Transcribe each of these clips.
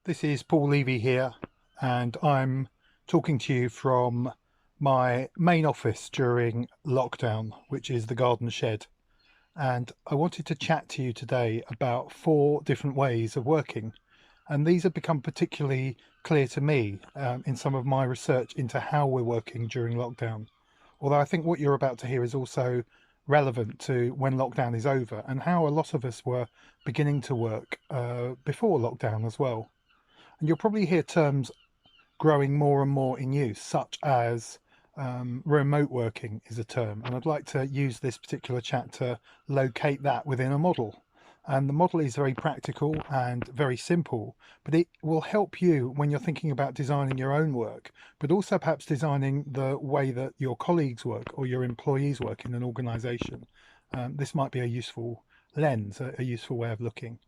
This is Paul Levy here, and I'm talking to you from my main office during lockdown, which is the garden shed. And I wanted to chat to you today about 4 different ways of working. And these have become particularly clear to me in some of my research into how we're working during lockdown. Although I think what you're about to hear is also relevant to when lockdown is over and how a lot of us were beginning to work before lockdown as well. And you'll probably hear terms growing more and more in use, such as remote working is a term. And I'd like to use this particular chat to locate that within a model. And the model is very practical and very simple, but it will help you when you're thinking about designing your own work, but also perhaps designing the way that your colleagues work or your employees work in an organization. This might be a useful lens, a useful way of looking.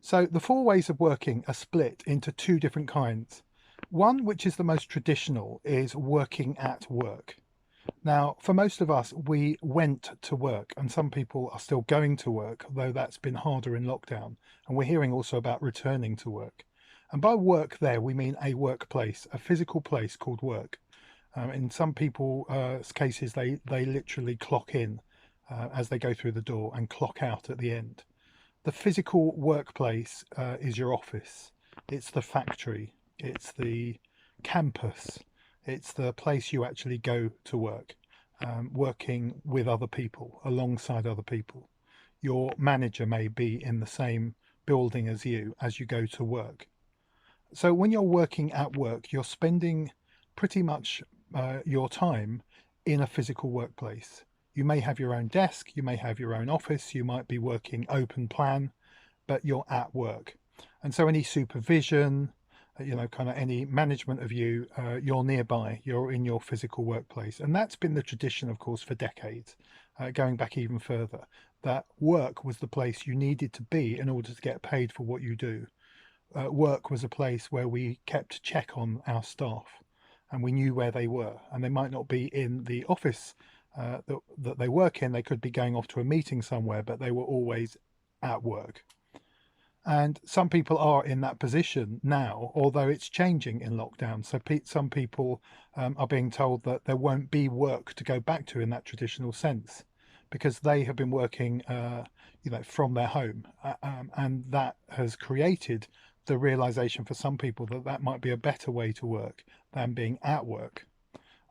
So the 4 ways of working are split into 2 different kinds. One, which is the most traditional, is working at work. Now, for most of us, we went to work, and some people are still going to work, though that's been harder in lockdown. And we're hearing also about returning to work. And by work there, we mean a workplace, a physical place called work. In some people's cases, they literally clock in as they go through the door and clock out at the end. The physical workplace is your office. It's the factory. It's the campus. It's the place you actually go to work, working with other people, alongside other people. Your manager may be in the same building as you go to work. So when you're working at work, you're spending pretty much your time in a physical workplace. You may have your own desk, you may have your own office, you might be working open plan, but you're at work. And so any supervision, kind of any management of you, you're nearby, you're in your physical workplace. And that's been the tradition, of course, for decades, going back even further, that work was the place you needed to be in order to get paid for what you do. Work was a place where we kept check on our staff and we knew where they were. And they might not be in the office that they work in. They could be going off to a meeting somewhere, but they were always at work. And some people are in that position now, although it's changing in lockdown. So some people are being told that there won't be work to go back to in that traditional sense, because they have been working from their home, and that has created the realization for some people that that might be a better way to work than being at work.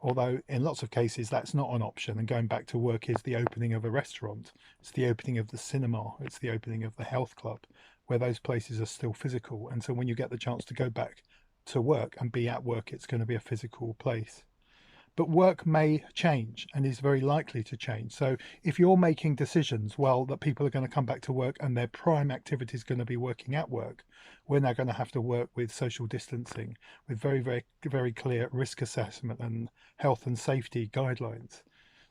Although in lots of cases that's not an option, and going back to work is the opening of a restaurant, it's the opening of the cinema, it's the opening of the health club, where those places are still physical. And so when you get the chance to go back to work and be at work, it's going to be a physical place. But work may change and is very likely to change. So if you're making decisions, well, that people are going to come back to work and their prime activity is going to be working at work, we're now going to have to work with social distancing, with very, very, very clear risk assessment and health and safety guidelines.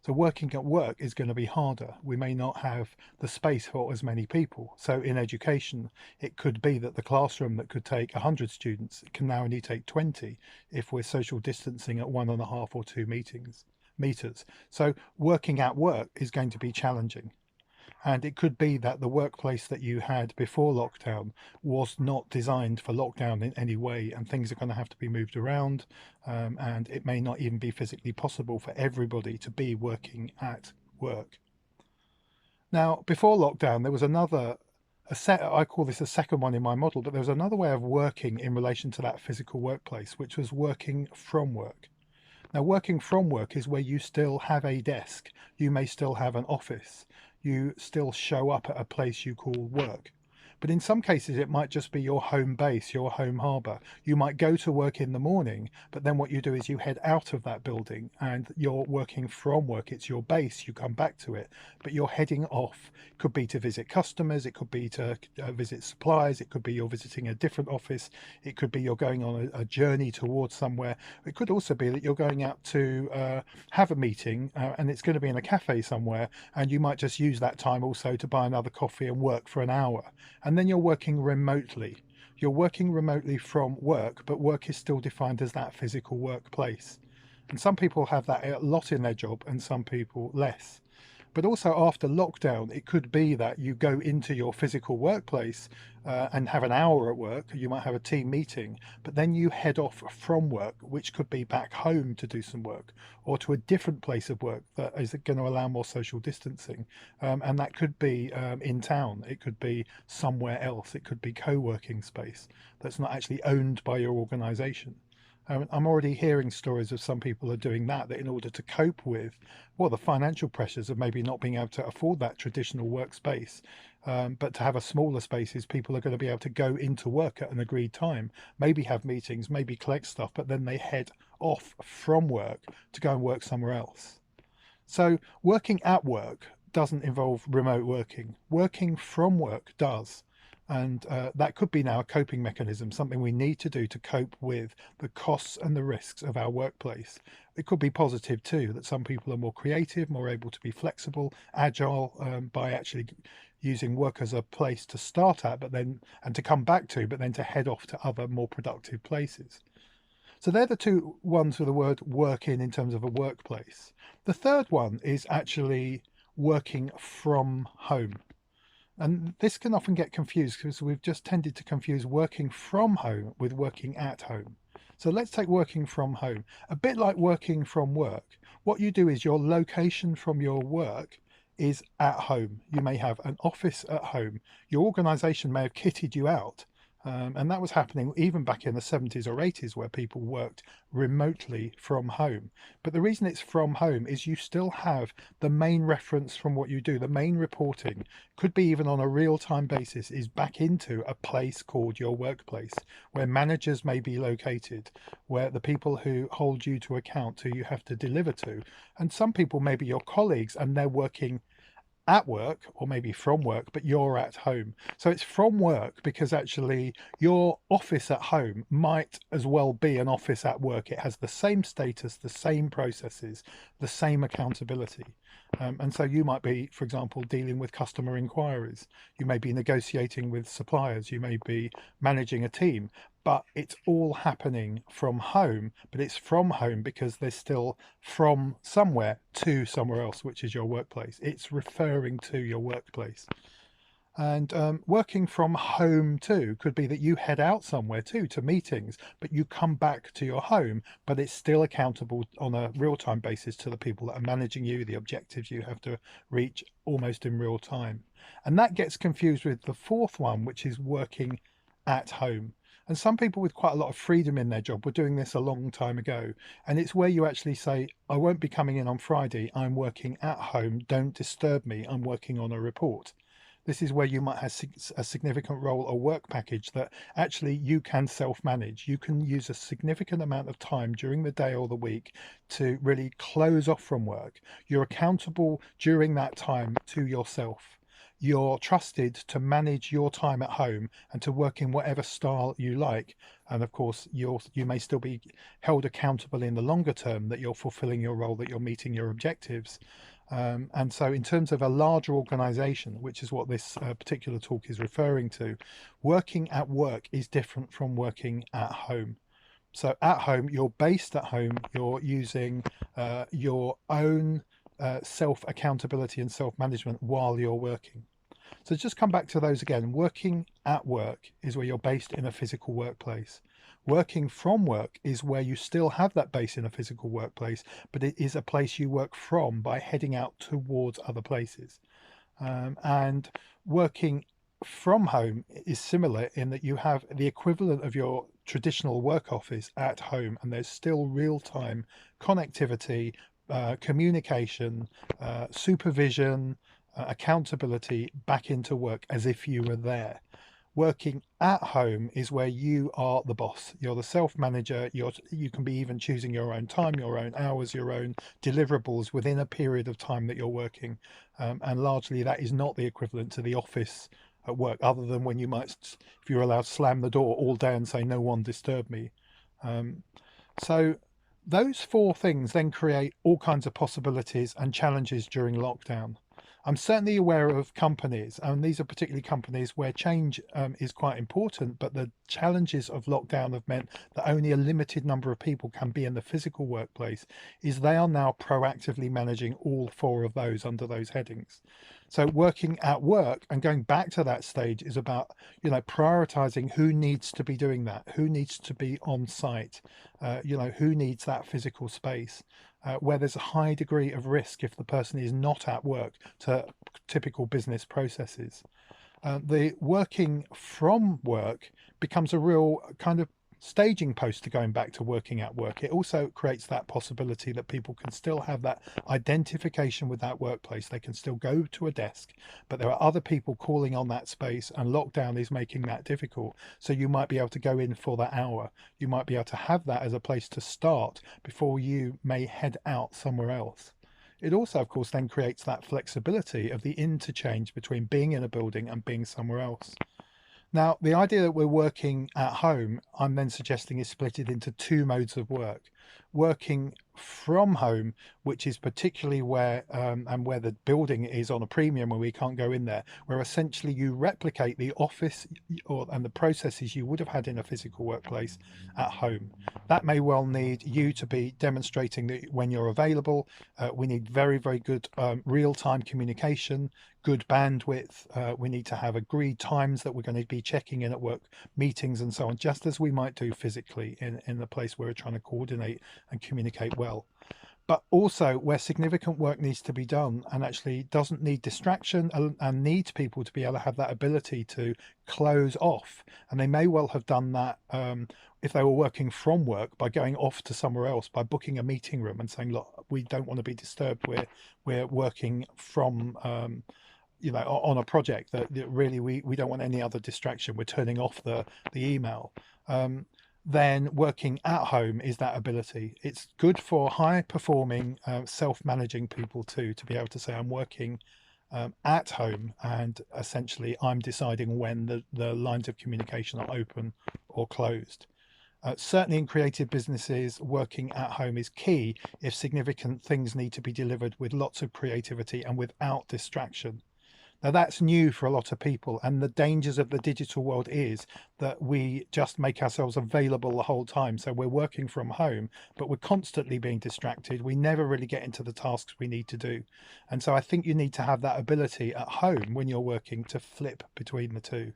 So working at work is going to be harder. We may not have the space for as many people. So in education, it could be that the classroom that could take 100 students can now only take 20 if we're social distancing at 1.5 or 2 meters. So working at work is going to be challenging. And it could be that the workplace that you had before lockdown was not designed for lockdown in any way, and things are going to have to be moved around, and it may not even be physically possible for everybody to be working at work. Now, before lockdown, there was I call this a second one in my model, but there was another way of working in relation to that physical workplace, which was working from work. Now, working from work is where you still have a desk, you may still have an office, you still show up at a place you call work. But in some cases, it might just be your home base, your home harbour. You might go to work in the morning, but then what you do is you head out of that building and you're working from work. It's your base, you come back to it, but you're heading off. It could be to visit customers, it could be to visit suppliers, it could be you're visiting a different office, it could be you're going on a journey towards somewhere. It could also be that you're going out to have a meeting and it's going to be in a cafe somewhere, and you might just use that time also to buy another coffee and work for an hour. And then you're working remotely. You're working remotely from work, but work is still defined as that physical workplace. And some people have that a lot in their job and some people less. But also after lockdown, it could be that you go into your physical workplace and have an hour at work. You might have a team meeting, but then you head off from work, which could be back home to do some work, or to a different place of work that is going to allow more social distancing. And that could be in town, it could be somewhere else, it could be co-working space that's not actually owned by your organization. I'm already hearing stories of some people are doing that in order to cope with, well, the financial pressures of maybe not being able to afford that traditional workspace. But to have a smaller spaces, people are going to be able to go into work at an agreed time, maybe have meetings, maybe collect stuff, but then they head off from work to go and work somewhere else. So working at work doesn't involve remote working. Working from work does. And that could be now a coping mechanism, something we need to do to cope with the costs and the risks of our workplace. It could be positive too, that some people are more creative, more able to be flexible, agile, by actually using work as a place to start at, but then and to come back to, but then to head off to other more productive places. So they're the two ones with the word work in terms of a workplace. The third one is actually working from home. And this can often get confused because we've just tended to confuse working from home with working at home. So let's take working from home. A bit like working from work, what you do is your location from your work is at home. You may have an office at home. Your organization may have kitted you out. And that was happening even back in the 70s or 80s where people worked remotely from home. But the reason it's from home is you still have the main reference from what you do. The main reporting could be even on a real-time basis is back into a place called your workplace, where managers may be located, where the people who hold you to account, who you have to deliver to. And some people may be your colleagues and they're working at work or maybe from work, but you're at home. So it's from work because actually your office at home might as well be an office at work. It has the same status, the same processes, the same accountability. And so you might be, for example, dealing with customer inquiries. You may be negotiating with suppliers. You may be managing a team, but it's all happening from home. But it's from home because there's still from somewhere to somewhere else, which is your workplace. It's referring to your workplace. And working from home too could be that you head out somewhere too to meetings, but you come back to your home, but it's still accountable on a real-time basis to the people that are managing you, the objectives you have to reach almost in real time. And that gets confused with the fourth one, which is working at home. And some people with quite a lot of freedom in their job were doing this a long time ago. And it's where you actually say, I won't be coming in on Friday. I'm working at home. Don't disturb me. I'm working on a report. This is where you might have a significant role or work package that actually you can self-manage. You can use a significant amount of time during the day or the week to really close off from work. You're accountable during that time to yourself. You're trusted to manage your time at home and to work in whatever style you like. And of course, you may still be held accountable in the longer term that you're fulfilling your role, that you're meeting your objectives. And so in terms of a larger organization, which is what this particular talk is referring to, working at work is different from working at home. So at home, you're based at home, you're using your own self-accountability and self-management while you're working. So just come back to those again. Working at work is where you're based in a physical workplace. Working from work is where you still have that base in a physical workplace, but it is a place you work from by heading out towards other places. And working from home is similar in that you have the equivalent of your traditional work office at home, and there's still real-time connectivity, communication, supervision, accountability back into work as if you were there. Working at home is where you are the boss. You're the self-manager. You can be even choosing your own time, your own hours, your own deliverables within a period of time that you're working. And largely that is not the equivalent to the office at work, other than when you might, if you're allowed, slam the door all day and say, no one disturb me. So those four things then create all kinds of possibilities and challenges during lockdown. I'm certainly aware of companies, and these are particularly companies where change is quite important, but the challenges of lockdown have meant that only a limited number of people can be in the physical workplace, is they are now proactively managing all four of those under those headings. So working at work and going back to that stage is about, prioritizing who needs to be doing that, who needs to be on site, who needs that physical space. Where there's a high degree of risk if the person is not at work to typical business processes. The working from work becomes a real kind of staging post to going back to working at work. It also creates that possibility that people can still have that identification with that workplace. They can still go to a desk, but there are other people calling on that space, and lockdown is making that difficult. So you might be able to go in for that hour. You might be able to have that as a place to start before you may head out somewhere else. It also, of course, then creates that flexibility of the interchange between being in a building and being somewhere else. Now, the idea that we're working at home, I'm then suggesting, is split it into two modes of work. Working from home, which is particularly where and where the building is on a premium where we can't go in there, where essentially you replicate the office and the processes you would have had in a physical workplace at home. That may well need you to be demonstrating that when you're available. We need very, very good real-time communication, good bandwidth. We need to have agreed times that we're going to be checking in at work meetings and so on, just as we might do physically in the place where we're trying to coordinate and communicate well. But also where significant work needs to be done and actually doesn't need distraction and needs people to be able to have that ability to close off. And they may well have done that if they were working from work by going off to somewhere else, by booking a meeting room and saying, look, we don't want to be disturbed. We're working from on a project that really we don't want any other distraction. We're turning off the email. Then working at home is that ability. It's good for high performing self-managing people too, to be able to say I'm working at home, and essentially I'm deciding when the lines of communication are open or closed. Certainly in creative businesses, working at home is key if significant things need to be delivered with lots of creativity and without distraction. Now that's new for a lot of people, and the dangers of the digital world is that we just make ourselves available the whole time. So we're working from home, but we're constantly being distracted. We never really get into the tasks we need to do. And so I think you need to have that ability at home when you're working to flip between the two.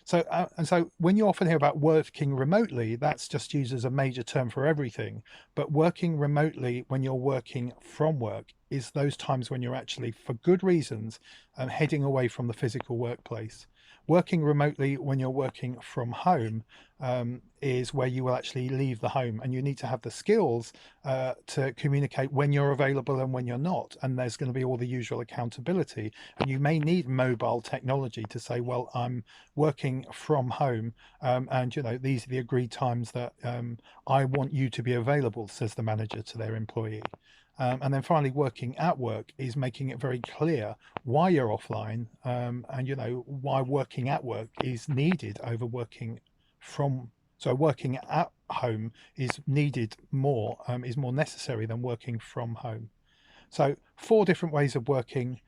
So when you often hear about working remotely, that's just used as a major term for everything. But working remotely when you're working from work is those times when you're actually, for good reasons, heading away from the physical workplace. Working remotely when you're working from home is where you will actually leave the home, and you need to have the skills to communicate when you're available and when you're not. And there's going to be all the usual accountability. And you may need mobile technology to say, well, I'm working from home, and these are the agreed times that I want you to be available, says the manager to their employee. And then finally, working at work is making it very clear why you're offline, and why working at work is needed over working from. So working at home is needed more, is more necessary than working from home. So 4 different ways of working.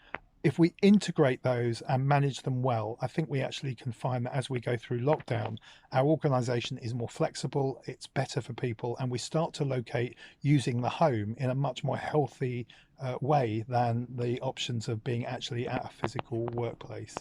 If we integrate those and manage them well, I think we actually can find that as we go through lockdown, our organisation is more flexible, it's better for people, and we start to locate using the home in a much more healthy way than the options of being actually at a physical workplace.